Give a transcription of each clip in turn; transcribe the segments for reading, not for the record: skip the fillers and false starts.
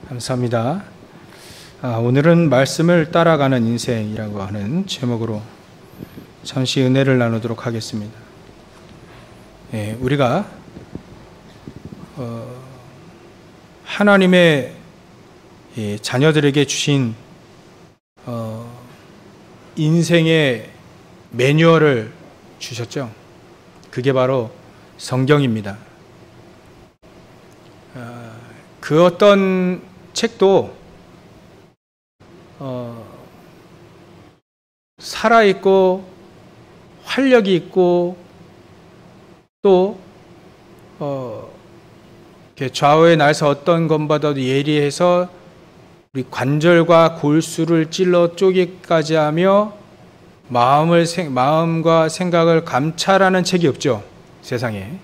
감사합니다. 오늘은 말씀을 따라가는 인생이라고 하는 제목으로 잠시 은혜를 나누도록 하겠습니다. 우리가 하나님의 자녀들에게 주신 인생의 매뉴얼을 주셨죠. 그게 바로 성경입니다. 그 어떤 책도 살아있고 활력이 있고 또 좌우의 날서 어떤 것보다도 예리해서 우리 관절과 골수를 찔러 쪼개기까지 하며 마음과 생각을 감찰하는 책이 없죠, 세상에.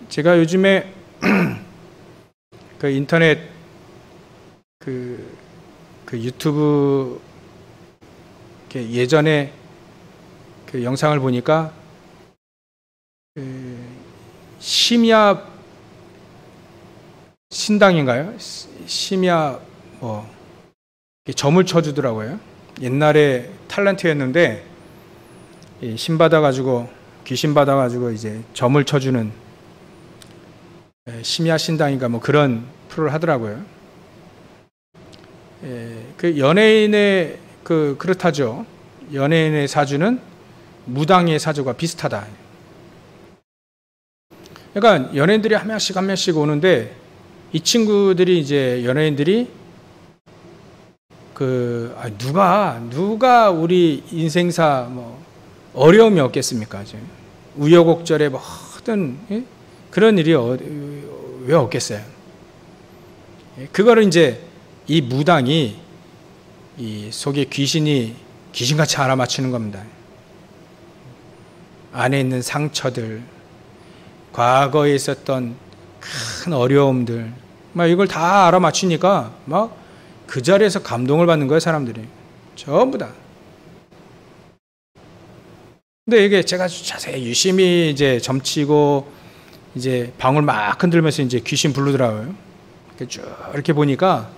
제가 요즘에 그 인터넷 그 유튜브 예전에 그 영상을 보니까 심야 신당인가요? 심야 점을 쳐주더라고요. 옛날에 탤런트였는데 귀신 받아가지고 이제 점을 쳐주는 심야 신당인가 그런 프로를 하더라고요. 그 연예인의 그렇다죠. 연예인의 사주는 무당의 사주가 비슷하다. 그러니까 연예인들이 한 명씩 오는데 이 친구들이 이제 연예인들이 누가 우리 인생사 어려움이 없겠습니까? 우여곡절에 모든 그런 일이 왜 없겠어요? 그거를 이제 이 무당이 이 속에 귀신같이 알아맞히는 겁니다. 안에 있는 상처들, 과거에 있었던 큰 어려움들, 이걸 다 알아맞히니까 그 자리에서 감동을 받는 거예요, 사람들이. 전부 다. 근데 이게 제가 자세히 유심히 이제 점치고 이제 방울 막 흔들면서 이제 귀신 부르더라고요. 쭉 이렇게 보니까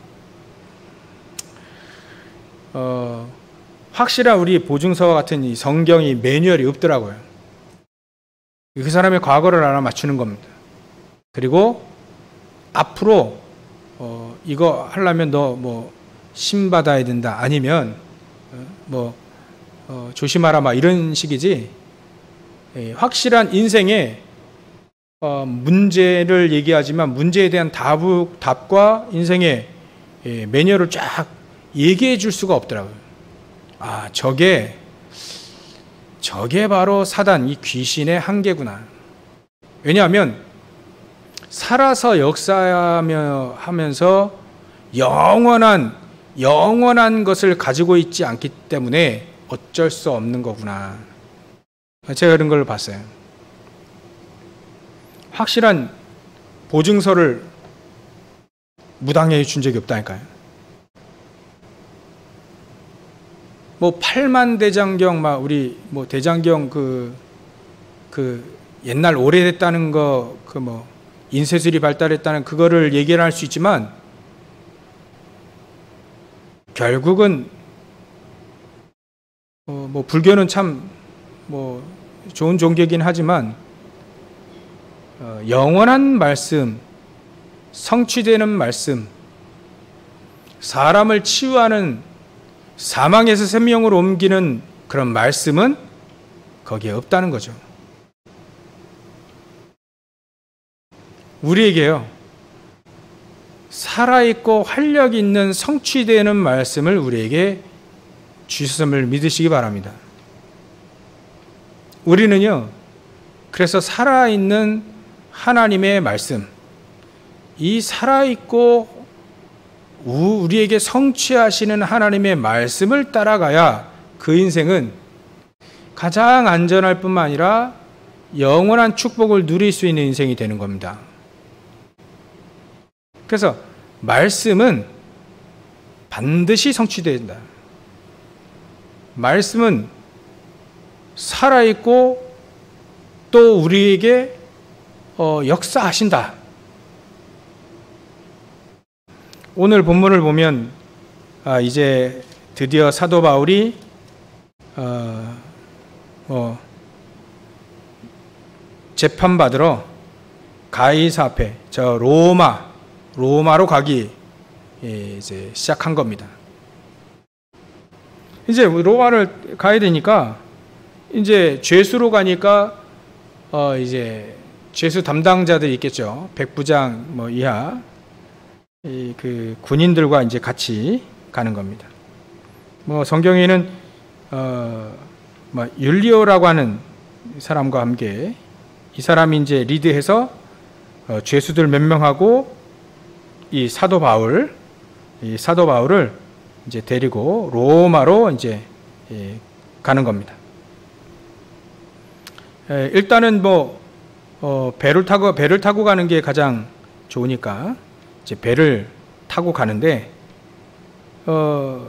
확실한 우리 보증서와 같은 이 성경이 매뉴얼이 없더라고요. 그 사람의 과거를 알아맞추는 겁니다. 그리고 앞으로 이거 하려면 너 신 받아야 된다, 아니면 조심하라, 이런 식이지. 확실한 인생의 문제를 얘기하지만 문제에 대한 답과 인생의 매뉴얼을 쫙 얘기해 줄 수가 없더라고요. 저게 바로 사단, 이 귀신의 한계구나. 왜냐하면 살아서 역사하면서 영원한 것을 가지고 있지 않기 때문에 어쩔 수 없는 거구나. 제가 그런 걸 봤어요. 확실한 보증서를 무당에게 준 적이 없다니까요. 8만 대장경, 우리 대장경 옛날 오래됐다는 거, 인쇄술이 발달했다는 그거를 얘기를 할 수 있지만, 결국은 불교는 참 좋은 종교이긴 하지만 영원한 말씀, 성취되는 말씀, 사람을 치유하는, 사망에서 생명으로 옮기는 그런 말씀은 거기에 없다는 거죠. 우리에게요, 살아있고 활력 있는 성취되는 말씀을 우리에게 주셨음을 믿으시기 바랍니다. 우리는요, 그래서 살아있는 하나님의 말씀, 이 살아있고 우리에게 성취하시는 하나님의 말씀을 따라가야 그 인생은 가장 안전할 뿐만 아니라 영원한 축복을 누릴 수 있는 인생이 되는 겁니다. 그래서 말씀은 반드시 성취된다. 말씀은 살아있고 또 우리에게 역사하신다. 오늘 본문을 보면 이제 드디어 사도 바울이 재판받으러 가이사 앞에 저 로마로 가기 이제 시작한 겁니다. 이제 로마를 가야 되니까 이제 죄수로 가니까 이제 죄수 담당자들이 있겠죠. 백부장 이하 그 군인들과 이제 같이 가는 겁니다. 성경에는 율리오라고 하는 사람과 함께 이 사람이 이제 리드해서 죄수들 몇 명하고 이 사도 바울을 이제 데리고 로마로 이제 가는 겁니다. 일단은 배를 타고 가는 게 가장 좋으니까 이제 배를 타고 가는데 그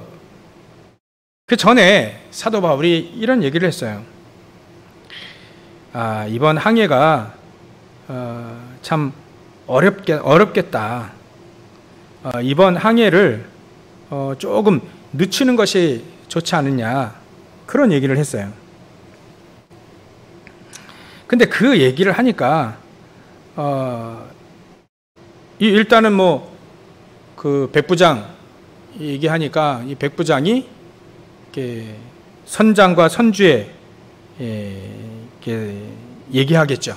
전에 사도 바울이 이런 얘기를 했어요. 이번 항해가 참 어렵겠다. 이번 항해를 조금 늦추는 것이 좋지 않느냐, 그런 얘기를 했어요. 근데 그 얘기를 하니까 일단은 그 백부장 얘기하니까 이 백부장이 이렇게 선장과 선주에 이렇게 얘기하겠죠.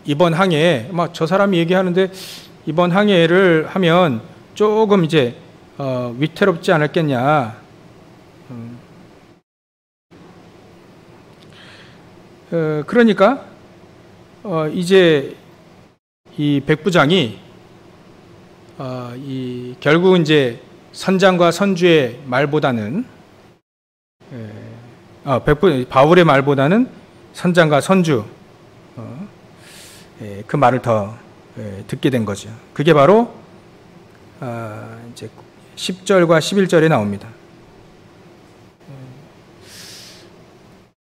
이번 항해에 저 사람이 얘기하는데 이번 항해를 하면 조금 이제 위태롭지 않았겠냐. 그러니까 이제 이 백부장이 결국 이제 선장과 선주의 말보다는 바울의 말보다는 선장과 선주 그 말을 더 듣게 된 거죠. 그게 바로 이제 10절과 11절에 나옵니다.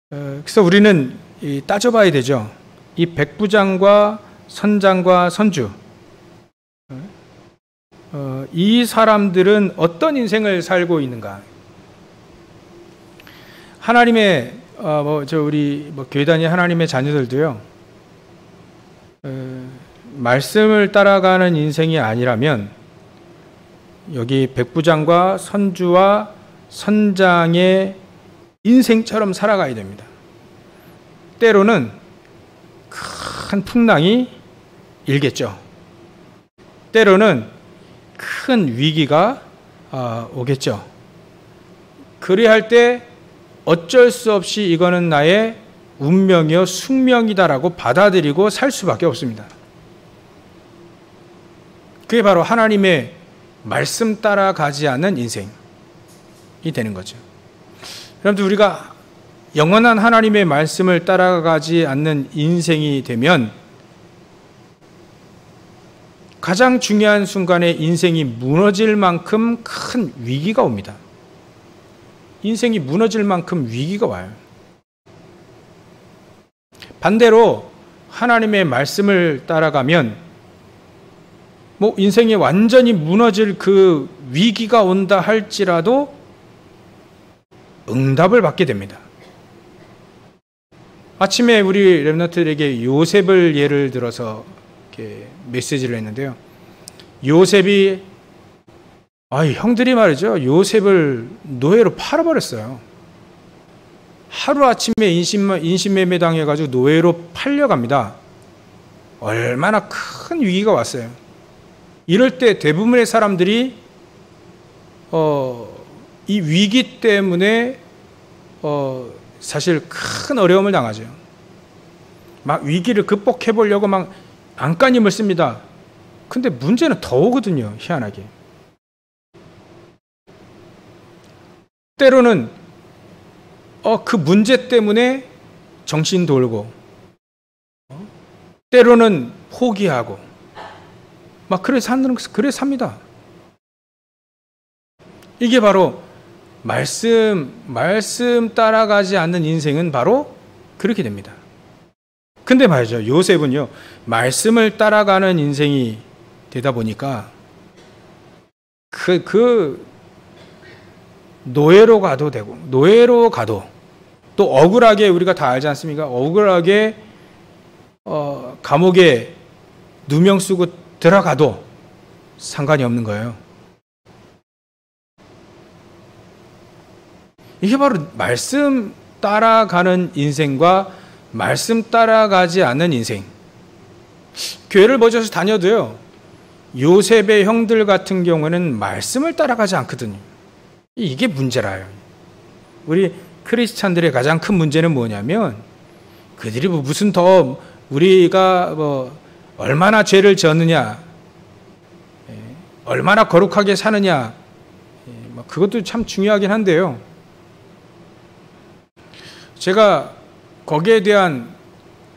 그래서 우리는 따져봐야 되죠. 이 백부장과 선장과 선주, 이 사람들은 어떤 인생을 살고 있는가? 하나님의 우리 교회단위 하나님의 자녀들도요. 말씀을 따라가는 인생이 아니라면 여기 백부장과 선주와 선장의 인생처럼 살아가야 됩니다. 때로는 큰 풍랑이 일겠죠. 때로는 큰 위기가 오겠죠. 그리할 때 어쩔 수 없이 이거는 나의 운명이요 숙명이다라고 받아들이고 살 수밖에 없습니다. 그게 바로 하나님의 말씀 따라가지 않는 인생이 되는 거죠. 여러분들, 우리가 영원한 하나님의 말씀을 따라가지 않는 인생이 되면 가장 중요한 순간에 인생이 무너질 만큼 큰 위기가 옵니다. 인생이 무너질 만큼 위기가 와요. 반대로 하나님의 말씀을 따라가면 인생이 완전히 무너질 그 위기가 온다 할지라도 응답을 받게 됩니다. 아침에 우리 렘넌트들에게 요셉을 예를 들어서 이렇게 메시지를 했는데요. 요셉이 형들이 말이죠. 요셉을 노예로 팔아버렸어요. 하루아침에 인신매매 당해가지고 노예로 팔려갑니다. 얼마나 큰 위기가 왔어요. 이럴 때 대부분의 사람들이 이 위기 때문에 사실 큰 어려움을 당하죠. 막 위기를 극복해 보려고 막 안간힘을 씁니다. 근데 문제는 더 오거든요. 희한하게. 때로는 그 문제 때문에 정신 돌고, 때로는 포기하고, 막 그래 삽니다. 이게 바로 말씀 따라가지 않는 인생은 바로 그렇게 됩니다. 근데 말이죠. 요셉은요, 말씀을 따라가는 인생이 되다 보니까 노예로 가도 되고, 노예로 가도, 또 억울하게 우리가 다 알지 않습니까? 억울하게 감옥에 누명 쓰고 들어가도 상관이 없는 거예요. 이게 바로 말씀 따라가는 인생과 말씀 따라가지 않는 인생. 교회를 먼저 다녀도요, 요셉의 형들 같은 경우는 말씀을 따라가지 않거든요. 이게 문제라요. 우리 크리스찬들의 가장 큰 문제는 뭐냐면, 그들이 무슨 더 우리가 얼마나 죄를 지었느냐, 얼마나 거룩하게 사느냐, 그것도 참 중요하긴 한데요. 제가 거기에 대한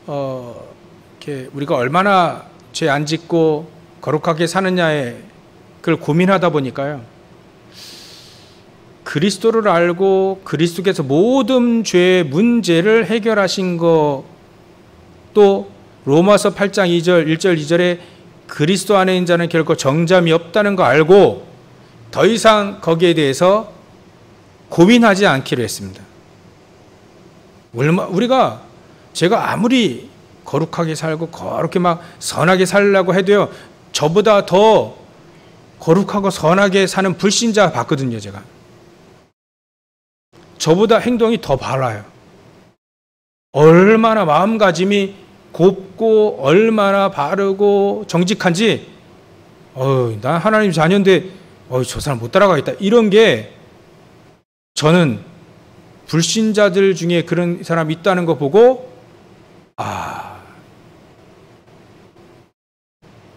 이렇게 우리가 얼마나 죄 안 짓고 거룩하게 사느냐에 그걸 고민하다 보니까요, 그리스도를 알고 그리스도께서 모든 죄의 문제를 해결하신 거, 또 로마서 8장 2절 1절 2절에 그리스도 안에 있는 자는 결코 정잠이 없다는 거 알고 더 이상 거기에 대해서 고민하지 않기로 했습니다. 우리가 제가 아무리 거룩하게 살고 그렇게 막 선하게 살려고 해도요, 저보다 더 거룩하고 선하게 사는 불신자 봤거든요. 제가 저보다 행동이 더 바라요. 얼마나 마음가짐이 곱고 얼마나 바르고 정직한지, 난 하나님 자녀인데 저 사람 못 따라가겠다, 이런 게, 저는 불신자들 중에 그런 사람이 있다는 거 보고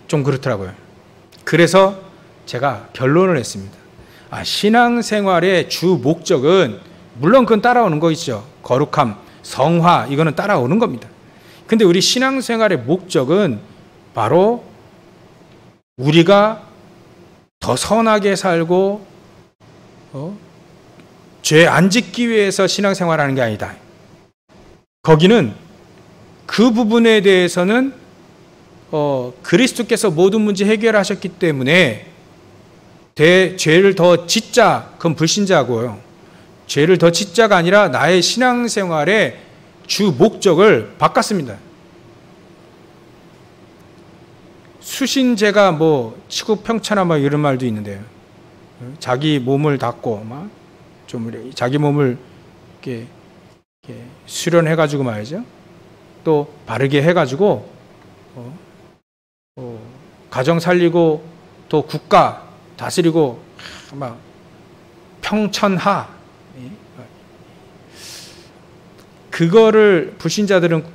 좀 그렇더라고요. 그래서 제가 결론을 했습니다. 신앙생활의 주 목적은, 물론 그건 따라오는 거 있죠. 거룩함, 성화, 이거는 따라오는 겁니다. 근데 우리 신앙생활의 목적은 바로 우리가 더 선하게 살고 죄 안 짓기 위해서 신앙생활하는 게 아니다. 거기는 그 부분에 대해서는 그리스도께서 모든 문제 해결하셨기 때문에 죄를 더 짓자, 그건 불신자고요. 죄를 더 짓자가 아니라 나의 신앙생활의 주 목적을 바꿨습니다. 수신제가 치구평천하 이런 말도 있는데요. 자기 몸을 닦고 좀 자기 몸을 이렇게 수련해가지고 말이죠. 또 바르게 해가지고 가정 살리고 또 국가 다스리고 평천하, 그거를 불신자들은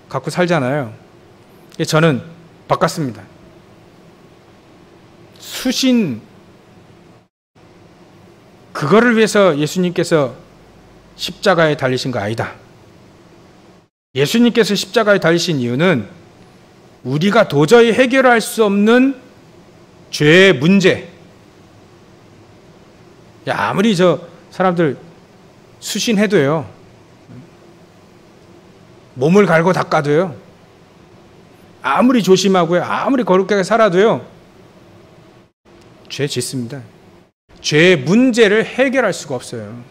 갖고 살잖아요. 저는 바꿨습니다. 수신, 그거를 위해서 예수님께서 십자가에 달리신 거 아니다. 예수님께서 십자가에 달리신 이유는 우리가 도저히 해결할 수 없는 죄의 문제. 아무리 사람들 수신해도요, 몸을 갈고 닦아도요, 아무리 조심하고요, 아무리 거룩하게 살아도요, 죄 짓습니다. 죄의 문제를 해결할 수가 없어요.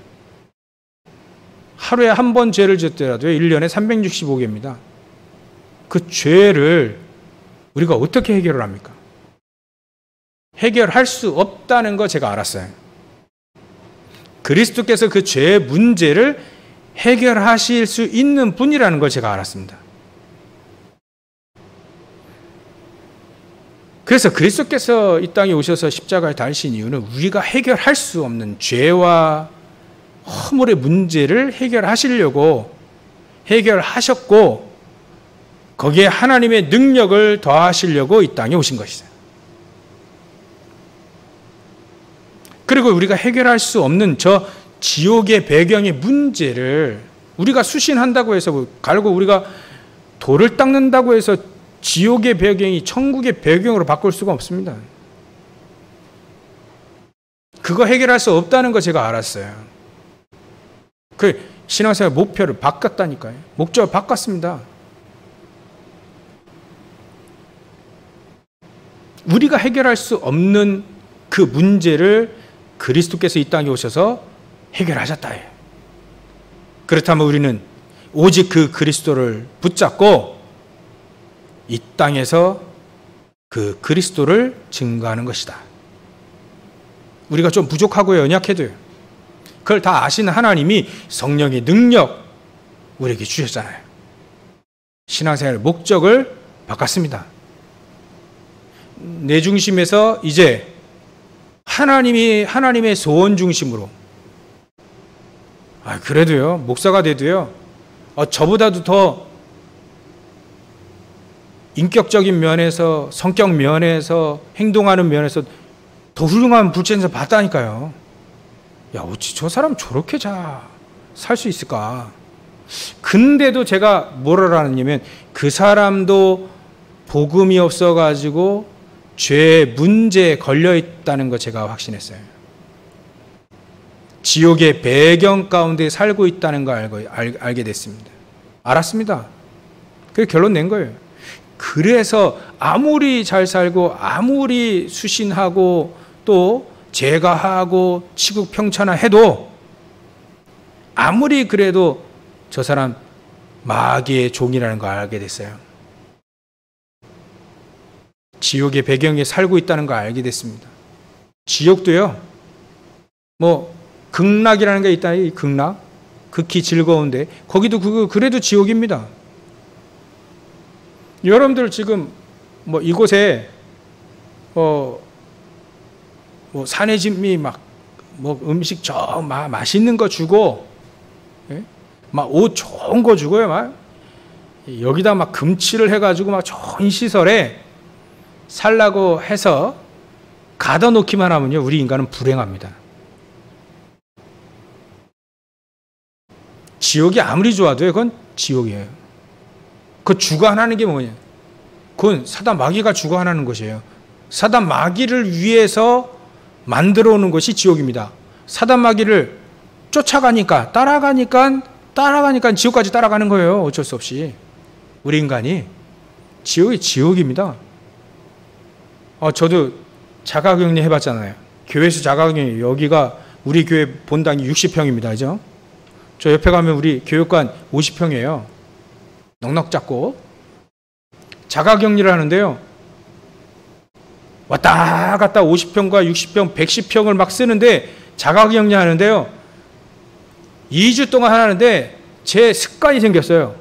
하루에 한 번 죄를 짓더라도 1년에 365개입니다. 그 죄를 우리가 어떻게 해결을 합니까? 해결할 수 없다는 거 제가 알았어요. 그리스도께서 그 죄의 문제를 해결하실 수 있는 분이라는 걸 제가 알았습니다. 그래서 그리스도께서 이 땅에 오셔서 십자가에 달리신 이유는 우리가 해결할 수 없는 죄와 허물의 문제를 해결하시려고 해결하셨고, 거기에 하나님의 능력을 더하시려고 이 땅에 오신 것이죠. 그리고 우리가 해결할 수 없는 저 지옥의 배경의 문제를 우리가 수신한다고 해서 갈고 우리가 돌을 닦는다고 해서 지옥의 배경이 천국의 배경으로 바꿀 수가 없습니다. 그거 해결할 수 없다는 거 제가 알았어요. 그 신앙생활 목표를 바꿨다니까요. 목적을 바꿨습니다. 우리가 해결할 수 없는 그 문제를 그리스도께서 이 땅에 오셔서 해결하셨다. 그렇다면 우리는 오직 그 그리스도를 붙잡고 이 땅에서 그 그리스도를 증거하는 것이다. 우리가 좀 부족하고 연약해도요, 그걸 다 아시는 하나님이 성령의 능력 우리에게 주셨잖아요. 신앙생활의 목적을 바꿨습니다. 내 중심에서 이제 하나님의 소원 중심으로. 그래도요, 목사가 돼도요, 저보다도 더 인격적인 면에서, 성격 면에서, 행동하는 면에서 더 훌륭한 불체에서 봤다니까요. 야, 어찌 저 사람 저렇게 살 수 있을까? 근데도 제가 뭐라 하냐면, 그 사람도 복음이 없어가지고 죄의 문제에 걸려있다는 거 제가 확신했어요. 지옥의 배경 가운데 살고 있다는 거 알게 됐습니다. 알았습니다. 그래서 결론 낸 거예요. 그래서 아무리 잘 살고 아무리 수신하고 또 제가하고 치국평천하 해도 아무리 그래도 저 사람 마귀의 종이라는 걸 알게 됐어요. 지옥의 배경에 살고 있다는 걸 알게 됐습니다. 지옥도요, 극락이라는 게 있다. 이 극락, 극히 즐거운데 거기도 그래도 지옥입니다. 여러분들 지금 이곳에 사내짐이 음식 맛있는 거 주고, 예? 옷 좋은 거 주고요, 여기다 금칠을 해가지고 좋은 시설에 살라고 해서 가다 놓기만 하면요, 우리 인간은 불행합니다. 지옥이 아무리 좋아도요, 그건 지옥이에요. 그 주관하는 게 뭐냐? 그건 사단 마귀가 주관하는 것이에요. 사단 마귀를 위해서 만들어 오는 것이 지옥입니다. 사단 마귀를 쫓아가니까, 따라가니까 지옥까지 따라가는 거예요. 어쩔 수 없이. 우리 인간이. 지옥이 지옥입니다. 저도 자가격리 해봤잖아요. 교회에서 자가격리, 여기가 우리 교회 본당이 60평입니다. 그죠? 저 옆에 가면 우리 교육관 50평이에요. 넉넉 잡고. 자가격리를 하는데요, 왔다 갔다 50평과 60평, 110평을 막 쓰는데, 자가격리 하는데요, 2주 동안 하는데 제 습관이 생겼어요.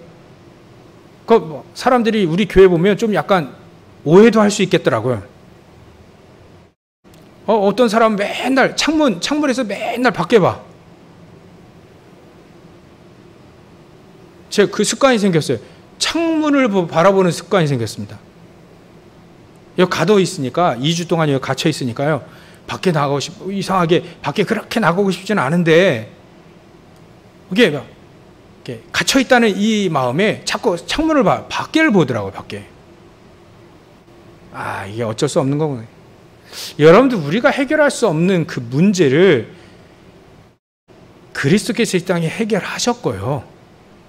사람들이 우리 교회 보면 좀 약간 오해도 할 수 있겠더라고요. 어떤 사람은 맨날 창문에서 맨날 밖에 봐. 제가 그 습관이 생겼어요. 창문을 바라보는 습관이 생겼습니다. 여기 가둬 있으니까, 2주 동안 여기 갇혀 있으니까요, 밖에 나가고 이상하게 밖에 그렇게 나가고 싶지는 않은데, 이게 갇혀 있다는 이 마음에 자꾸 창문을 밖에를 보더라고요, 밖에. 이게 어쩔 수 없는 거구나. 여러분들, 우리가 해결할 수 없는 그 문제를 그리스도께서 이 땅에 해결하셨고요.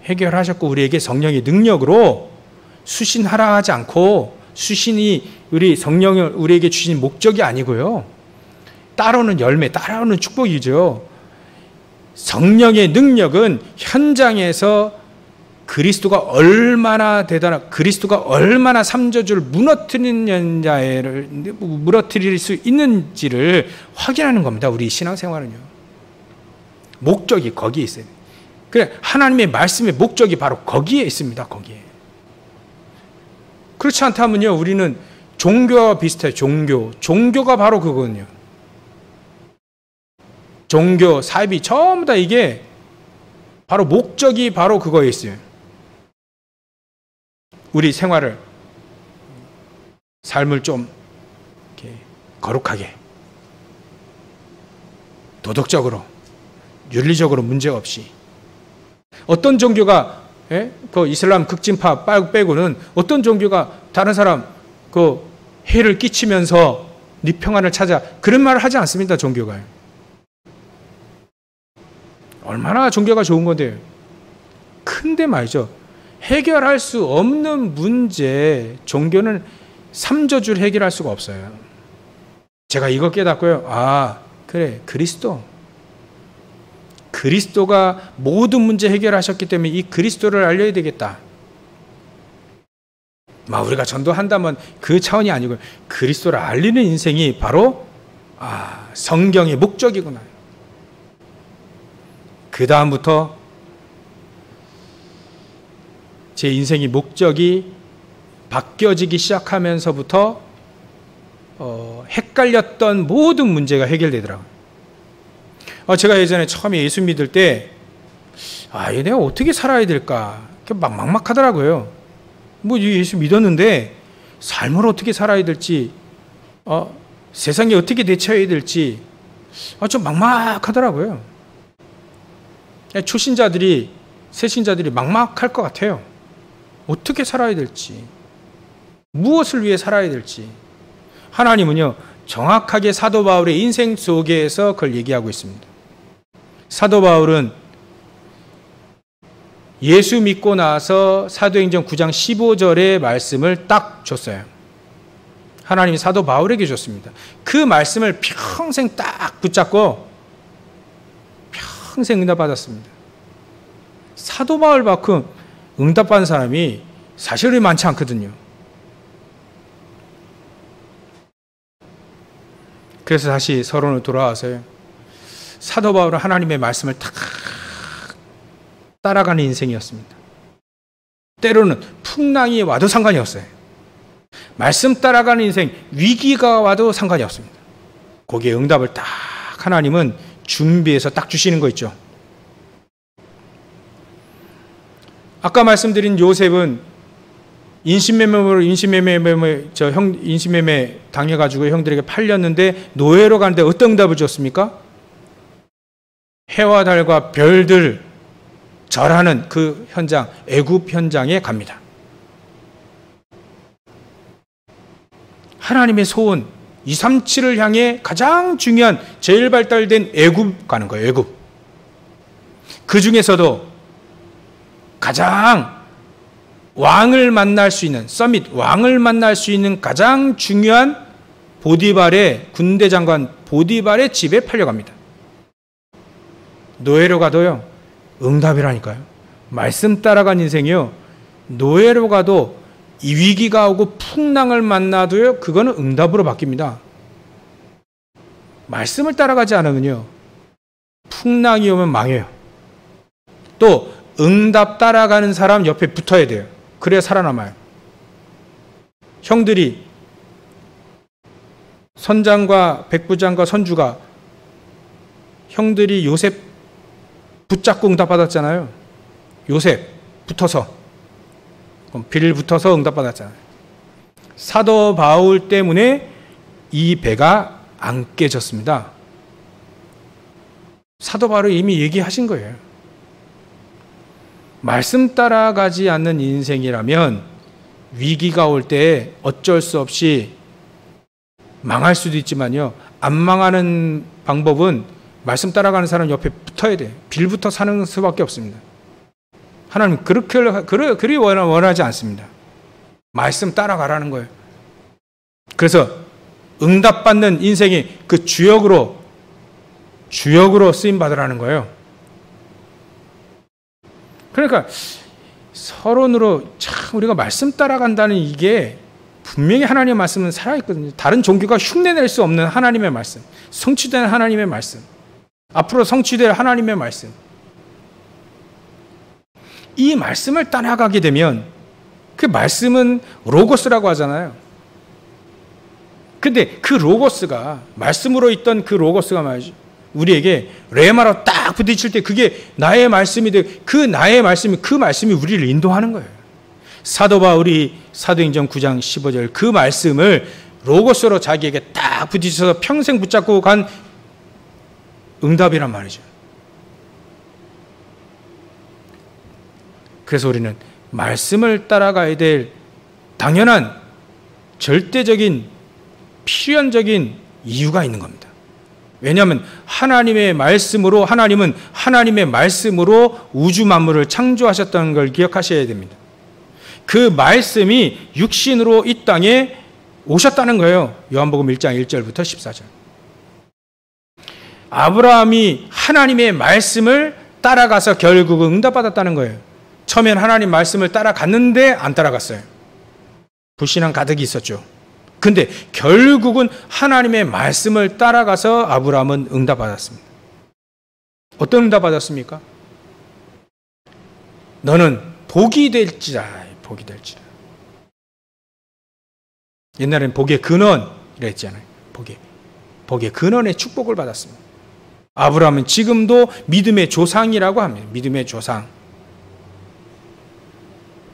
해결하셨고, 우리에게 성령의 능력으로 수신하라 하지 않고, 수신이 우리 성령을 우리에게 주신 목적이 아니고요, 따르는 열매, 따르는 축복이죠. 성령의 능력은 현장에서 그리스도가 얼마나 삼저주를 무너뜨릴 수 있는지를 확인하는 겁니다. 우리 신앙생활은요. 목적이 거기에 있어요. 그래, 하나님의 말씀의 목적이 바로 거기에 있습니다. 거기에. 그렇지 않다면요, 우리는 종교와 비슷해요. 종교가 바로 그거거든요. 종교, 사이비, 전부 다 이게 바로 목적이 바로 그거에 있어요. 우리 삶을 좀 이렇게 거룩하게, 도덕적으로, 윤리적으로 문제 없이. 어떤 종교가, 그 이슬람 극진파 빼고는 어떤 종교가 다른 사람 해를 끼치면서 네 평안을 찾아, 그런 말을 하지 않습니다. 종교가. 얼마나 종교가 좋은 건데요. 근데 말이죠, 해결할 수 없는 문제, 종교는 삼저주를 해결할 수가 없어요. 제가 이거 깨닫고요. 아, 그래, 그리스도가 모든 문제 해결하셨기 때문에 이 그리스도를 알려야 되겠다. 우리가 전도한다면 그 차원이 아니고 그리스도를 알리는 인생이 바로 성경의 목적이구나. 그 다음부터 제 인생의 목적이 바뀌어지기 시작하면서부터 헷갈렸던 모든 문제가 해결되더라고요. 제가 예전에 처음에 예수 믿을 때 내가 어떻게 살아야 될까 막 막막하더라고요. 예수 믿었는데 삶을 어떻게 살아야 될지, 세상에 어떻게 대처해야 될지 좀 막막하더라고요. 초신자들이, 새신자들이 막막할 것 같아요. 어떻게 살아야 될지, 무엇을 위해 살아야 될지. 하나님은요, 정확하게 사도 바울의 인생 속에서 그걸 얘기하고 있습니다. 사도 바울은 예수 믿고 나서 사도행전 9장 15절의 말씀을 딱 줬어요. 하나님이 사도 바울에게 줬습니다. 그 말씀을 평생 딱 붙잡고 평생 응답받았습니다. 사도 바울만큼 응답받은 사람이 사실은 많지 않거든요. 그래서 다시 서론으로 돌아와서요, 사도 바울은 하나님의 말씀을 탁 따라가는 인생이었습니다. 때로는 풍랑이 와도 상관이 없어요. 말씀 따라가는 인생, 위기가 와도 상관이 없습니다. 거기에 응답을 딱 하나님은 준비해서 딱 주시는 거 있죠. 아까 말씀드린 요셉은 인신매매 당해가지고 형들에게 팔렸는데 노예로 가는데 어떤 응답을 줬습니까? 해와 달과 별들 절하는 그 현장, 애굽 현장에 갑니다. 하나님의 소원 237을 향해 가장 중요한, 제일 발달된 애굽 가는 거예요. 애굽. 그 중에서도 가장 왕을 만날 수 있는, 왕을 만날 수 있는 가장 중요한 보디발의, 군대 장관 보디발의 집에 팔려갑니다. 노예로 가도요, 응답이라니까요. 말씀 따라간 인생이요, 노예로 가도 이 위기가 오고 풍랑을 만나도요, 그거는 응답으로 바뀝니다. 말씀을 따라가지 않으면요, 풍랑이 오면 망해요. 또 응답 따라가는 사람 옆에 붙어야 돼요. 그래야 살아남아요. 형들이, 선장과 백부장과 선주가, 형들이 요셉 붙잡고 응답받았잖아요. 요셉 붙어서, 빌 붙어서 응답받았잖아요. 사도 바울 때문에 이 배가 안 깨졌습니다. 사도 바울이 이미 얘기하신 거예요. 말씀 따라가지 않는 인생이라면 위기가 올 때 어쩔 수 없이 망할 수도 있지만요, 안 망하는 방법은 말씀 따라가는 사람 옆에 붙어야 돼요. 빌부터 사는 수밖에 없습니다. 하나님 그리 원하지 않습니다. 말씀 따라가라는 거예요. 그래서 응답받는 인생이 그 주역으로 쓰임 받으라는 거예요. 그러니까 서론으로 참 우리가 말씀 따라간다는 이게 분명히 하나님의 말씀은 살아있거든요. 다른 종교가 흉내낼 수 없는 하나님의 말씀, 성취된 하나님의 말씀, 앞으로 성취될 하나님의 말씀. 이 말씀을 따라가게 되면, 그 말씀은 로고스라고 하잖아요. 근데 그 로고스가, 말씀으로 있던 그 로고스가 말이죠, 우리에게 레마로 딱 부딪힐 때 그게 나의 말씀이 되고, 그 나의 말씀이, 그 말씀이 우리를 인도하는 거예요. 사도 바울이 사도행전 9장 15절 그 말씀을 로고스로 자기에게 딱 부딪혀서 평생 붙잡고 간 응답이란 말이죠. 그래서 우리는 말씀을 따라가야 될 당연한 절대적인 필연적인 이유가 있는 겁니다. 왜냐하면 하나님의 말씀으로, 하나님은 하나님의 말씀으로 우주 만물을 창조하셨다는 걸 기억하셔야 됩니다. 그 말씀이 육신으로 이 땅에 오셨다는 거예요. 요한복음 1장 1절부터 14절. 아브라함이 하나님의 말씀을 따라가서 결국은 응답받았다는 거예요. 처음엔 하나님 말씀을 따라갔는데 안 따라갔어요. 불신앙 가득이 있었죠. 근데 결국은 하나님의 말씀을 따라가서 아브라함은 응답받았습니다. 어떤 응답받았습니까? 너는 복이 될지라. 복이 될지라. 옛날에는 복의 근원 이랬잖아요. 복의 근원의 축복을 받았습니다. 아브라함은 지금도 믿음의 조상이라고 합니다. 믿음의 조상.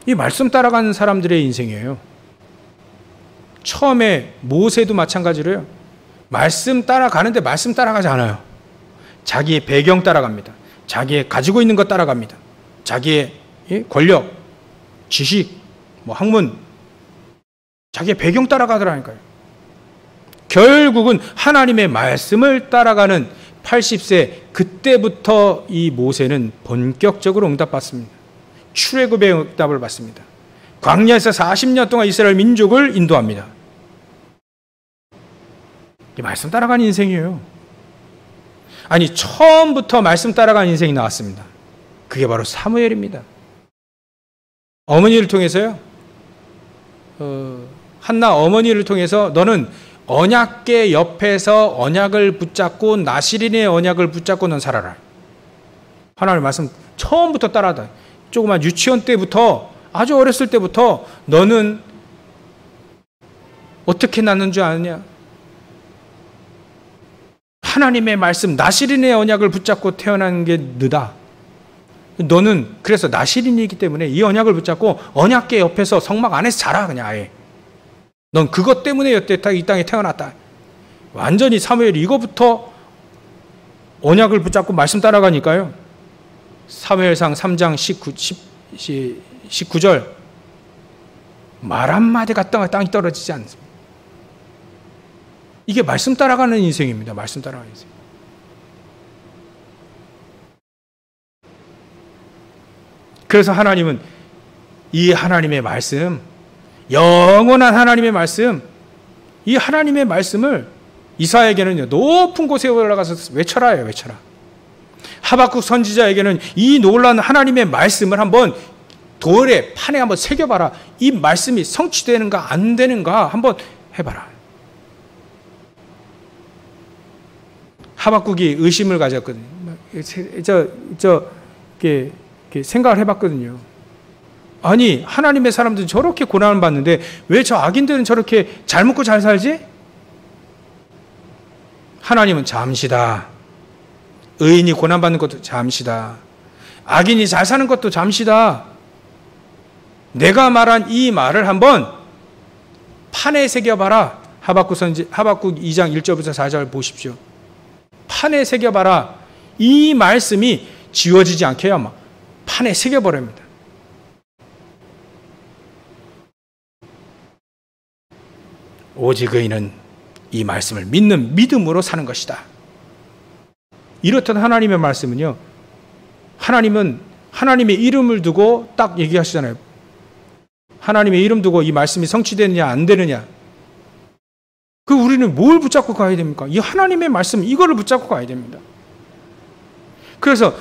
이 말씀 따라가는 사람들의 인생이에요. 처음에 모세도 마찬가지로요. 말씀 따라가는데 말씀 따라가지 않아요. 자기의 배경 따라갑니다. 자기의 가지고 있는 것 따라갑니다. 자기의 권력, 지식, 학문, 자기의 배경 따라가더라니까요. 결국은 하나님의 말씀을 따라가는 80세 그때부터 이 모세는 본격적으로 응답받습니다. 출애굽의 응답을 받습니다. 광야에서 40년 동안 이스라엘 민족을 인도합니다. 이 말씀 따라가는 인생이에요. 아니, 처음부터 말씀 따라가는 인생이 나왔습니다. 그게 바로 사무엘입니다. 어머니를 통해서요. 한나 어머니를 통해서 너는 언약궤 옆에서 언약을 붙잡고 나시린의 언약을 붙잡고 넌 살아라. 하나님의 말씀 처음부터 따라하다. 조그만 유치원 때부터 아주 어렸을 때부터 너는 어떻게 낳는 줄 아느냐? 하나님의 말씀 나시린의 언약을 붙잡고 태어난 게 너다. 너는 그래서 나시린이기 때문에 이 언약을 붙잡고 언약궤 옆에서 성막 안에서 자라 그냥 아예. 넌 그것 때문에 여태 이 땅에 태어났다. 완전히 사무엘이 이거부터 언약을 붙잡고 말씀 따라가니까요. 사무엘상 3장 19절 말 한마디가 땅이 떨어지지 않습니다. 이게 말씀 따라가는 인생입니다. 말씀 따라가는 인생. 그래서 하나님은 이 하나님의 말씀, 영원한 하나님의 말씀, 이 하나님의 말씀을 이사야에게는요, 높은 곳에 올라가서 외쳐라요, 외쳐라. 하박국 선지자에게는 이 놀라운 하나님의 말씀을 한번 돌에, 판에 한번 새겨봐라. 이 말씀이 성취되는가 안 되는가 한번 해봐라. 하박국이 의심을 가졌거든요. 이렇게 생각을 해봤거든요. 아니, 하나님의 사람들은 저렇게 고난을 받는데 왜 저 악인들은 저렇게 잘 먹고 잘 살지? 하나님은 잠시다. 의인이 고난받는 것도 잠시다. 악인이 잘 사는 것도 잠시다. 내가 말한 이 말을 한번 판에 새겨봐라. 하박국 2장 1절부터 4절 보십시오. 판에 새겨봐라. 이 말씀이 지워지지 않게 해야 판에 새겨버립니다. 오직 의인은 이 말씀을 믿는 믿음으로 사는 것이다. 이렇듯 하나님의 말씀은요, 하나님은 하나님의 이름을 두고 딱 얘기하시잖아요. 하나님의 이름 두고 이 말씀이 성취되느냐 안 되느냐. 그 우리는 뭘 붙잡고 가야 됩니까? 이 하나님의 말씀, 이거를 붙잡고 가야 됩니다. 그래서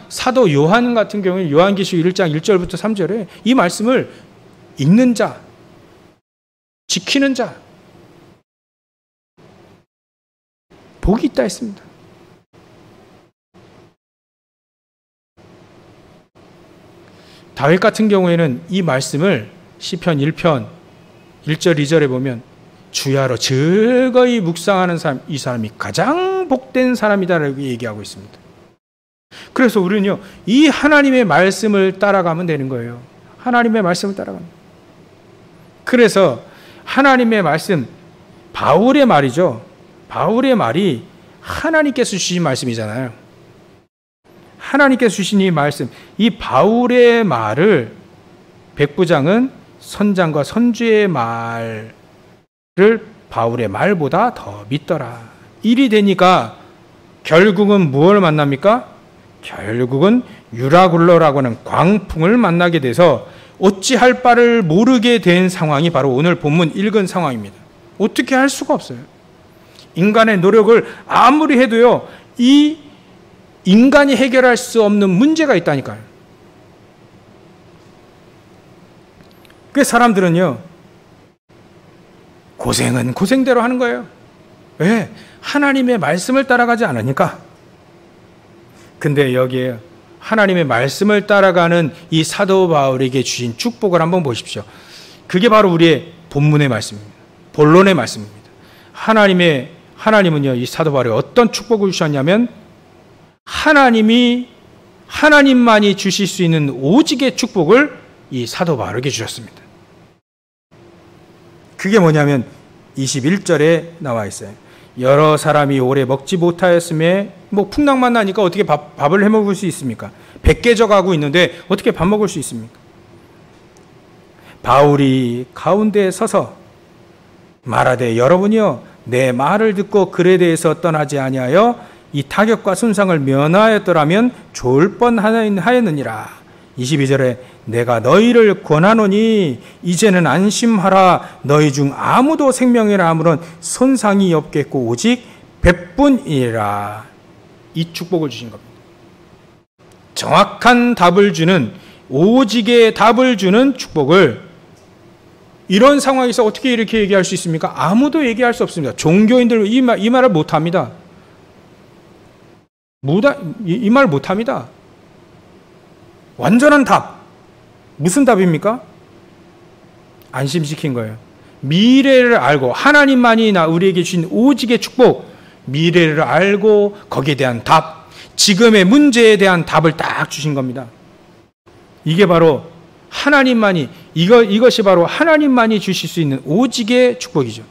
사도 요한 같은 경우는 요한계시록 1장 1절부터 3절에 이 말씀을 읽는 자, 지키는 자, 복이 있다 했습니다. 다윗 같은 경우에는 이 말씀을 시편 1편 1절 2절에 보면 주야로 즐거이 묵상하는 사람, 이 사람이 가장 복된 사람이다라고 얘기하고 있습니다. 그래서 우리는요, 이 하나님의 말씀을 따라가면 되는 거예요. 하나님의 말씀을 따라가면. 그래서 하나님의 말씀, 바울의 말이죠. 바울의 말이 하나님께서 주신 말씀이잖아요. 하나님께서 주신 이 말씀, 이 바울의 말을 백부장은 선장과 선주의 말을 바울의 말보다 더 믿더라. 일이 되니까 결국은 무엇을 만납니까? 결국은 유라굴로라고 하는 광풍을 만나게 돼서 어찌할 바를 모르게 된 상황이 바로 오늘 본문 읽은 상황입니다. 어떻게 할 수가 없어요. 인간의 노력을 아무리 해도요, 이 인간이 해결할 수 없는 문제가 있다니까요. 그 사람들은요, 고생은 고생대로 하는 거예요. 왜? 하나님의 말씀을 따라가지 않으니까. 근데 여기에 하나님의 말씀을 따라가는 이 사도 바울에게 주신 축복을 한번 보십시오. 그게 바로 우리의 본문의 말씀입니다. 본론의 말씀입니다. 하나님은요, 이 사도 바울에 어떤 축복을 주셨냐면, 하나님만이 주실 수 있는 오직의 축복을 이 사도 바울에게 주셨습니다. 그게 뭐냐면 21절에 나와 있어요. 여러 사람이 오래 먹지 못하였음에, 풍랑만 나니까 어떻게 밥을 해 먹을 수 있습니까? 배 깨져가고 있는데 어떻게 밥 먹을 수 있습니까? 바울이 가운데 서서 말하되, 여러분이요 내 말을 듣고 글에 대해서 떠나지 아니하여 이 타격과 손상을 면하였더라면 좋을 뻔하였느니라. 22절에 내가 너희를 권하노니 이제는 안심하라. 너희 중 아무도 생명이나 아무런 손상이 없겠고 오직 백분이라. 이 축복을 주신 겁니다. 정확한 답을 주는, 오직의 답을 주는 축복을 이런 상황에서 어떻게 이렇게 얘기할 수 있습니까? 아무도 얘기할 수 없습니다. 종교인들 이 말을 못합니다. 이 말 못합니다. 완전한 답. 무슨 답입니까? 안심시킨 거예요. 미래를 알고, 하나님만이 우리에게 주신 오직의 축복, 미래를 알고 거기에 대한 답, 지금의 문제에 대한 답을 딱 주신 겁니다. 이게 바로 하나님만이, 이것이 바로 하나님만이 주실 수 있는 오직의 축복이죠.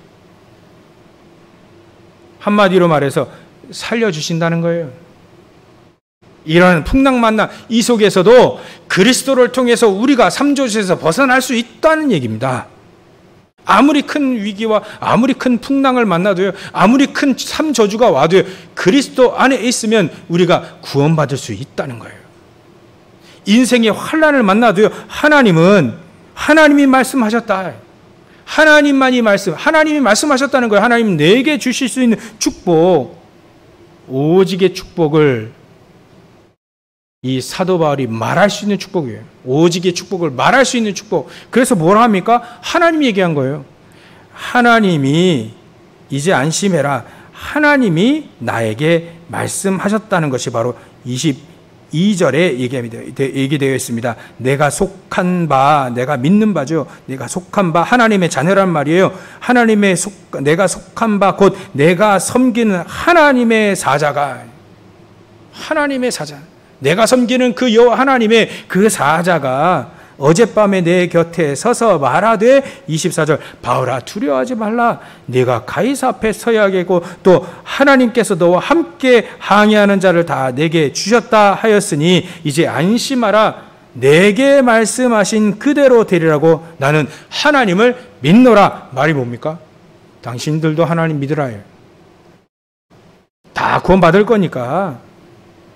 한마디로 말해서 살려주신다는 거예요. 이런 풍랑만난 이 속에서도 그리스도를 통해서 우리가 삼조시에서 벗어날 수 있다는 얘기입니다. 아무리 큰 위기와 아무리 큰 풍랑을 만나도요, 아무리 큰 삼저주가 와도요, 그리스도 안에 있으면 우리가 구원받을 수 있다는 거예요. 인생의 환난을 만나도요, 하나님이 말씀하셨다. 하나님이 말씀하셨다는 거예요. 하나님 내게 주실 수 있는 축복, 오직의 축복을 이 사도 바울이 말할 수 있는 축복이에요. 오직의 축복을 말할 수 있는 축복. 그래서 뭐라 합니까? 하나님이 얘기한 거예요. 하나님이 이제 안심해라. 하나님이 나에게 말씀하셨다는 것이 바로 22절에 얘기되어 있습니다. 내가 속한 바, 내가 믿는 바죠. 내가 속한 바 하나님의 자녀란 말이에요. 내가 속한 바 곧 내가 섬기는 하나님의 사자가, 하나님의 사자, 내가 섬기는 그 여호와 하나님의 그 사자가 어젯밤에 내 곁에 서서 말하되, 24절, 바울아 두려워하지 말라. 네가 가이사 앞에 서야 하겠고 또 하나님께서 너와 함께 항해하는 자를 다 내게 주셨다 하였으니 이제 안심하라. 내게 말씀하신 그대로 되리라고 나는 하나님을 믿노라. 말이 뭡니까? 당신들도 하나님 믿으라요. 다 구원받을 거니까,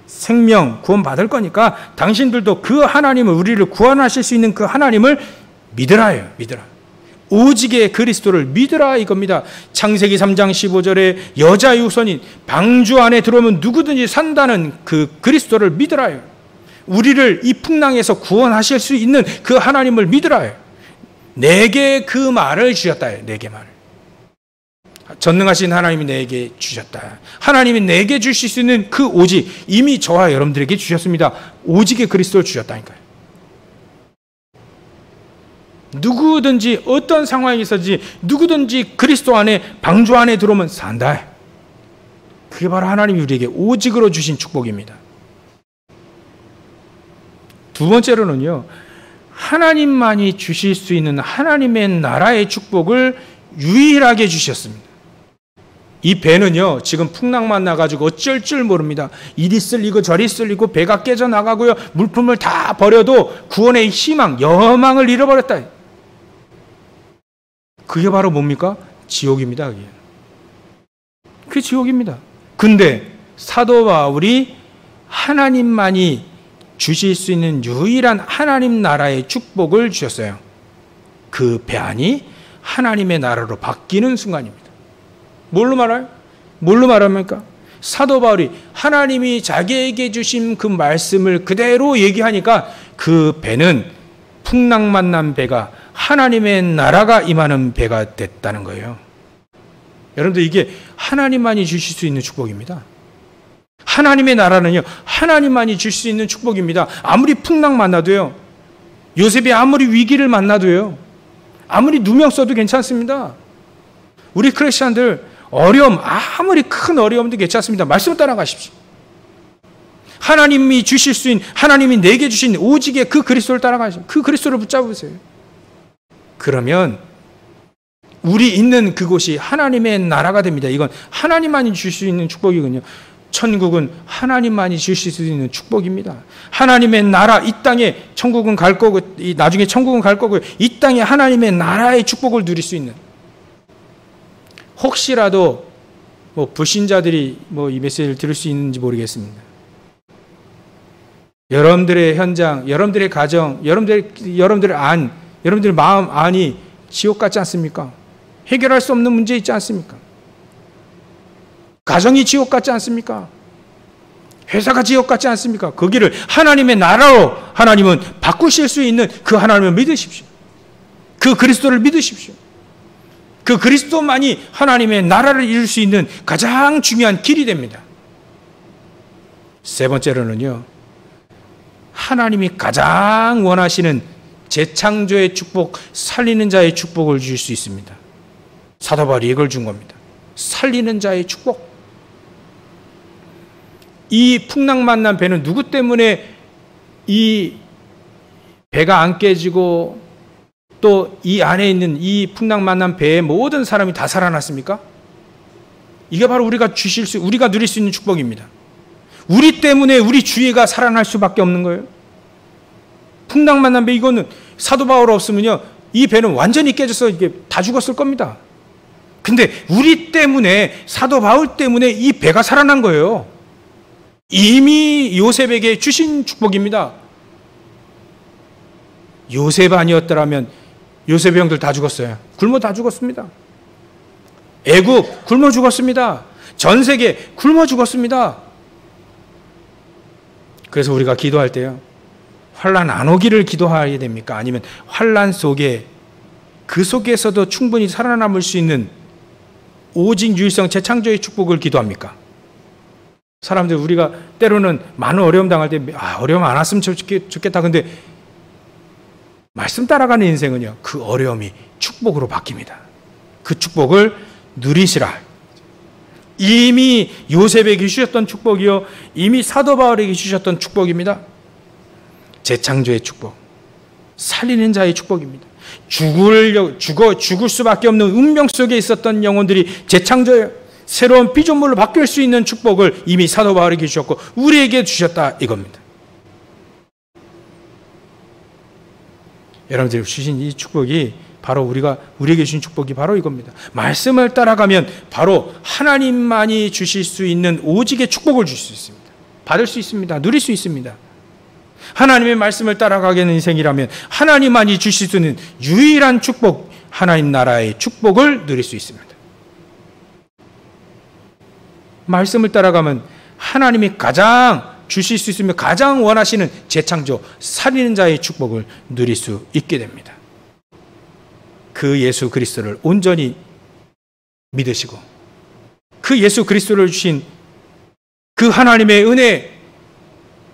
생명 구원받을 거니까 당신들도 그 하나님을, 우리를 구원하실 수 있는 그 하나님을 믿으라요. 믿으라. 오직의 그리스도를 믿으라 이겁니다. 창세기 3장 15절에 여자 유선인 방주 안에 들어오면 누구든지 산다는 그 그리스도를 믿으라요. 우리를 이 풍랑에서 구원하실 수 있는 그 하나님을 믿으라요. 내게 그 말을 주셨다. 내게 말을. 전능하신 하나님이 내게 주셨다. 하나님이 내게 주실 수 있는 그 오직, 이미 저와 여러분들에게 주셨습니다. 오직의 그리스도를 주셨다니까요. 누구든지 어떤 상황에 있어든지 누구든지 그리스도 안에, 방주 안에 들어오면 산다. 그게 바로 하나님이 우리에게 오직으로 주신 축복입니다. 두 번째로는요, 하나님만이 주실 수 있는 하나님의 나라의 축복을 유일하게 주셨습니다. 이 배는요, 지금 풍랑만 나가지고 어쩔 줄 모릅니다. 이리 쓸리고 저리 쓸리고 배가 깨져 나가고요, 물품을 다 버려도 구원의 희망, 여망을 잃어버렸다. 그게 바로 뭡니까? 지옥입니다. 그게 지옥입니다. 근데 사도 바울이 하나님만이 주실 수 있는 유일한 하나님 나라의 축복을 주셨어요. 그 배안이 하나님의 나라로 바뀌는 순간입니다. 뭘로 말해요? 뭘로 말합니까? 사도 바울이 하나님이 자기에게 주신 그 말씀을 그대로 얘기하니까 그 배는 풍랑 만난 배가 하나님의 나라가 임하는 배가 됐다는 거예요. 여러분들, 이게 하나님만이 주실 수 있는 축복입니다. 하나님의 나라는요, 하나님만이 줄 수 있는 축복입니다. 아무리 풍랑 만나도요, 요셉이 아무리 위기를 만나도요, 아무리 누명 써도 괜찮습니다. 우리 크리스천들 어려움, 아무리 큰 어려움도 괜찮습니다. 말씀을 따라가십시오. 하나님이 주실 수 있는, 하나님이 내게 주신 오직의 그 그리스도를 따라가십시오. 그 그리스도를 붙잡으세요. 그러면 우리 있는 그곳이 하나님의 나라가 됩니다. 이건 하나님만이 줄 수 있는 축복이군요. 천국은 하나님만이 주실 수 있는 축복입니다. 하나님의 나라, 이 땅에 천국은 갈 거고, 나중에 천국은 갈 거고요. 이 땅에 하나님의 나라의 축복을 누릴 수 있는. 혹시라도 불신자들이 이 메시지를 들을 수 있는지 모르겠습니다. 여러분들의 현장, 여러분들의 가정, 여러분들의 안, 여러분들의 마음 안이 지옥 같지 않습니까? 해결할 수 없는 문제 있지 않습니까? 가정이 지옥 같지 않습니까? 회사가 지옥 같지 않습니까? 거기를 하나님의 나라로 하나님은 바꾸실 수 있는 그 하나님을 믿으십시오. 그 그리스도를 믿으십시오. 그 그리스도만이 하나님의 나라를 이룰 수 있는 가장 중요한 길이 됩니다. 세 번째로는요, 하나님이 가장 원하시는 재창조의 축복, 살리는 자의 축복을 주실 수 있습니다. 사도 바울이 이걸 준 겁니다. 살리는 자의 축복. 이 풍랑 만난 배는 누구 때문에 이 배가 안 깨지고 또 이 안에 있는 이 풍랑 만난 배의 모든 사람이 다 살아났습니까? 이게 바로 우리가 누릴 수 있는 축복입니다. 우리 때문에 우리 주위가 살아날 수밖에 없는 거예요. 풍랑 만난 배, 이거는 사도 바울 없으면요, 이 배는 완전히 깨져서 이게 다 죽었을 겁니다. 근데 우리 때문에, 사도 바울 때문에 이 배가 살아난 거예요. 이미 요셉에게 주신 축복입니다. 요셉 아니었더라면 요셉의 형들 다 죽었어요. 굶어 다 죽었습니다. 애굽 굶어 죽었습니다. 전 세계 굶어 죽었습니다. 그래서 우리가 기도할 때요, 환난 안 오기를 기도해야 됩니까? 아니면 환난 속에, 그 속에서도 충분히 살아남을 수 있는 오직 유일성 재창조의 축복을 기도합니까? 사람들, 우리가 때로는 많은 어려움 당할 때 어려움 안 왔으면 좋겠다. 근데 말씀 따라가는 인생은요, 그 어려움이 축복으로 바뀝니다. 그 축복을 누리시라. 이미 요셉에게 주셨던 축복이요, 이미 사도 바울에게 주셨던 축복입니다. 재창조의 축복, 살리는 자의 축복입니다. 죽을 수밖에 없는 운명 속에 있었던 영혼들이 재창조예요. 새로운 피조물로 바뀔 수 있는 축복을 이미 사도 바울에게 주셨고 우리에게 주셨다, 이겁니다. 여러분들이 주신 이 축복이 바로 우리에게 주신 축복이 바로 이겁니다. 말씀을 따라가면 바로 하나님만이 주실 수 있는 오직의 축복을 줄 수 있습니다. 받을 수 있습니다. 누릴 수 있습니다. 하나님의 말씀을 따라가는 인생이라면 하나님만이 주실 수 있는 유일한 축복, 하나님 나라의 축복을 누릴 수 있습니다. 말씀을 따라가면 하나님이 가장 주실 수 있으며 가장 원하시는 재창조, 살리는 자의 축복을 누릴 수 있게 됩니다. 그 예수 그리스도를 온전히 믿으시고 그 예수 그리스도를 주신 그 하나님의 은혜,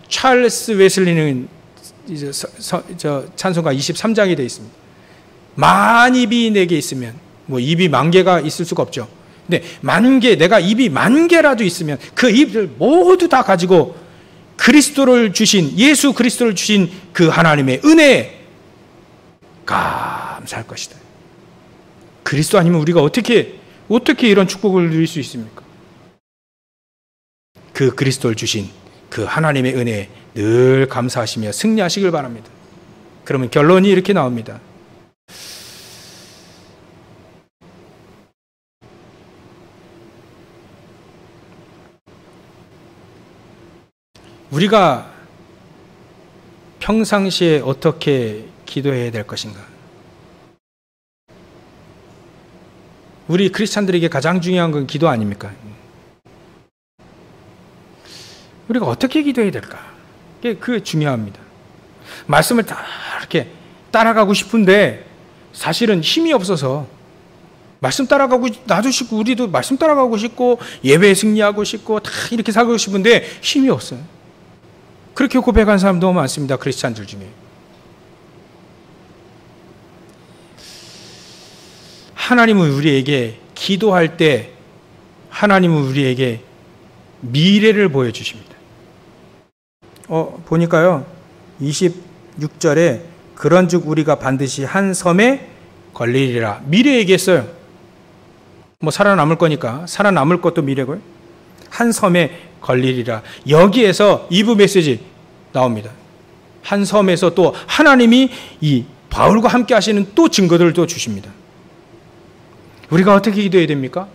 찰스 웨슬리는 찬송가 23장에 되어 있습니다. 만 입이 내게 있으면, 입이 만 개가 있을 수가 없죠. 근데 내가 입이 만 개라도 있으면 그 입을 모두 다 가지고 그리스도를 주신, 예수 그리스도를 주신 그 하나님의 은혜에 감사할 것이다. 그리스도 아니면 우리가 어떻게 이런 축복을 누릴 수 있습니까? 그 그리스도를 주신 그 하나님의 은혜에 늘 감사하시며 승리하시길 바랍니다. 그러면 결론이 이렇게 나옵니다. 우리가 평상시에 어떻게 기도해야 될 것인가? 우리 크리스찬들에게 가장 중요한 건 기도 아닙니까? 우리가 어떻게 기도해야 될까? 그게 중요합니다. 말씀을 다 이렇게 따라가고 싶은데 사실은 힘이 없어서 말씀 따라가고 나도 싶고 우리도 말씀 따라가고 싶고 예배에 승리하고 싶고 다 이렇게 살고 싶은데 힘이 없어요. 그렇게 고백한 사람 너무 많습니다. 크리스찬들 중에. 하나님은 우리에게 기도할 때 하나님은 우리에게 미래를 보여주십니다. 보니까요 26절에 그런즉 우리가 반드시 한 섬에 걸리리라. 미래 얘기했어요. 뭐 살아남을 거니까 살아남을 것도 미래고요. 한 섬에 걸리리라. 여기에서 2부 메시지 나옵니다. 한 섬에서 또 하나님이 이 바울과 함께 하시는 또 증거들을 또 주십니다. 우리가 어떻게 기도해야 됩니까?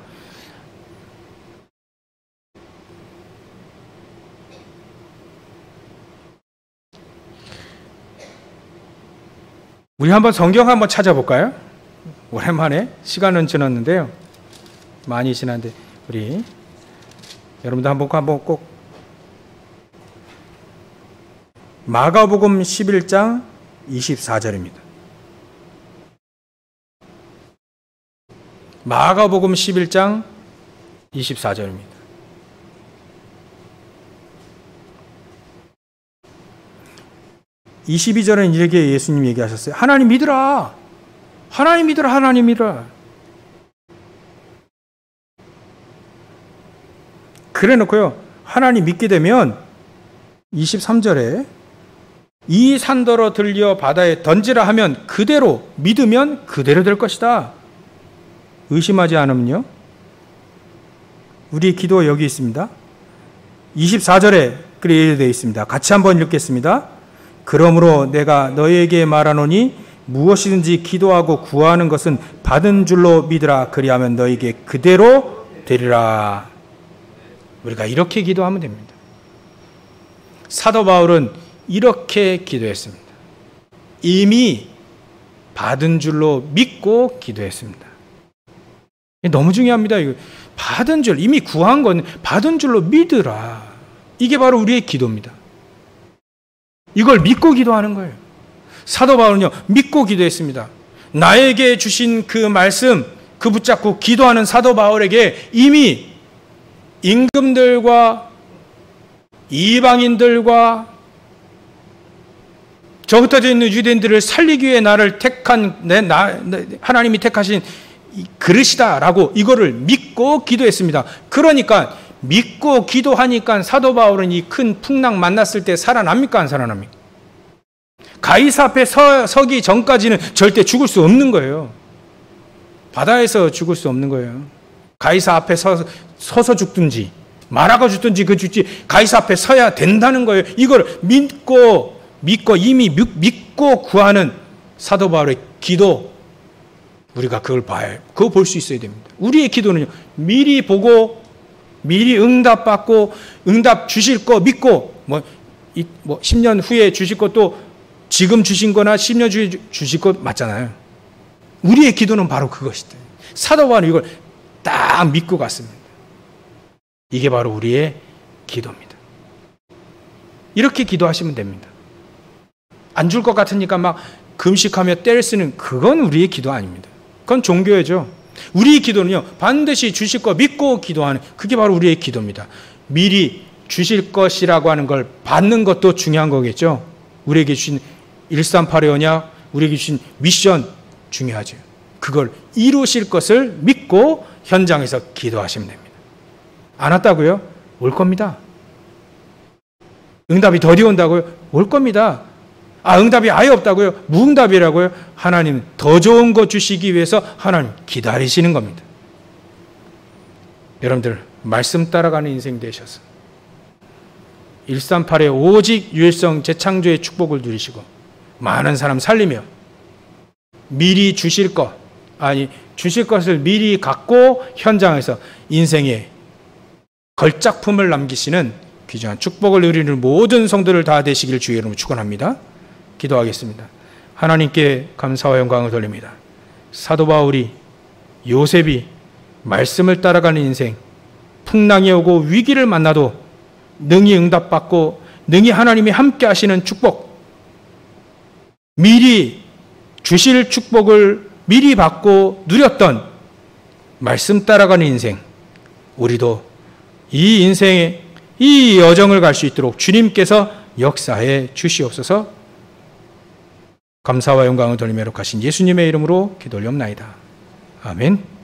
우리 한번 성경 한번 찾아볼까요? 오랜만에 시간은 지났는데요. 많이 지났는데 우리 여러분도 한번 꼭 마가복음 11장 24절입니다. 마가복음 11장 24절입니다. (22절은) 이렇게 예수님 얘기하셨어요. 하나님 믿으라. 하나님 믿으라. 하나님 믿으라. 그래 놓고요. 하나님 믿게 되면 23절에 이 산더러 들려 바다에 던지라 하면 그대로 믿으면 그대로 될 것이다. 의심하지 않으면요. 우리 기도 여기 있습니다. 24절에 그렇게 되어 있습니다. 같이 한번 읽겠습니다. 그러므로 내가 너희에게 말하노니 무엇이든지 기도하고 구하는 것은 받은 줄로 믿으라. 그리하면 너희에게 그대로 되리라. 우리가 이렇게 기도하면 됩니다. 사도 바울은 이렇게 기도했습니다. 이미 받은 줄로 믿고 기도했습니다. 너무 중요합니다. 이거 받은 줄, 이미 구한 건 받은 줄로 믿으라. 이게 바로 우리의 기도입니다. 이걸 믿고 기도하는 거예요. 사도 바울은요, 믿고 기도했습니다. 나에게 주신 그 말씀, 그 붙잡고 기도하는 사도 바울에게 이미 임금들과 이방인들과 저 흩어져 있는 유대인들을 살리기 위해 나를 택한 하나님이 택하신 그릇이다라고 이거를 믿고 기도했습니다. 그러니까 믿고 기도하니까 사도 바울은 이 큰 풍랑 만났을 때 살아납니까? 안 살아납니까? 가이사 앞에 서기 전까지는 절대 죽을 수 없는 거예요. 바다에서 죽을 수 없는 거예요. 가이사 앞에 서서 죽든지 말아가 죽든지 그 죽지 가이사 앞에 서야 된다는 거예요. 이걸 믿고 이미 믿고 구하는 사도 바울의 기도, 우리가 그걸 봐야, 그거 볼 수 있어야 됩니다. 우리의 기도는요, 미리 보고 미리 응답받고 응답 주실 거 믿고 10년 후에 주실 것도 지금 주신 거나 10년 후에 주실 것 맞잖아요. 우리의 기도는 바로 그것이다. 사도 바울은 이걸 딱 믿고 갔습니다. 이게 바로 우리의 기도입니다. 이렇게 기도하시면 됩니다. 안 줄 것 같으니까 막 금식하며 떼를 쓰는 그건 우리의 기도 아닙니다. 그건 종교예죠. 우리의 기도는요, 반드시 주실 거 믿고 기도하는, 그게 바로 우리의 기도입니다. 미리 주실 것이라고 하는 걸 받는 것도 중요한 거겠죠. 우리에게 주신 138의 언약, 우리에게 주신 미션 중요하죠. 그걸 이루실 것을 믿고 현장에서 기도하시면 됩니다. 안 왔다고요? 올 겁니다. 응답이 더디 온다고요? 올 겁니다. 응답이 아예 없다고요? 무응답이라고요? 하나님 더 좋은 거 주시기 위해서 하나님 기다리시는 겁니다. 여러분들 말씀 따라가는 인생 되셔서 138의 오직 유일성 재창조의 축복을 누리시고 많은 사람 살리며 미리 주실 것을 미리 갖고 현장에서 인생의 걸작품을 남기시는 귀중한 축복을 누리는 모든 성도들 다 되시길 주의 이름으로 축원합니다. 기도하겠습니다. 하나님께 감사와 영광을 돌립니다. 사도 바울이, 요셉이 말씀을 따라가는 인생, 풍랑이 오고 위기를 만나도 능히 응답받고 능히 하나님이 함께 하시는 축복, 미리 주실 축복을 미리 받고 누렸던 말씀 따라가는 인생, 우리도 이 인생의 이 여정을 갈 수 있도록 주님께서 역사해 주시옵소서. 감사와 영광을 돌리며 가신 예수님의 이름으로 기도 올리옵나이다. 아멘.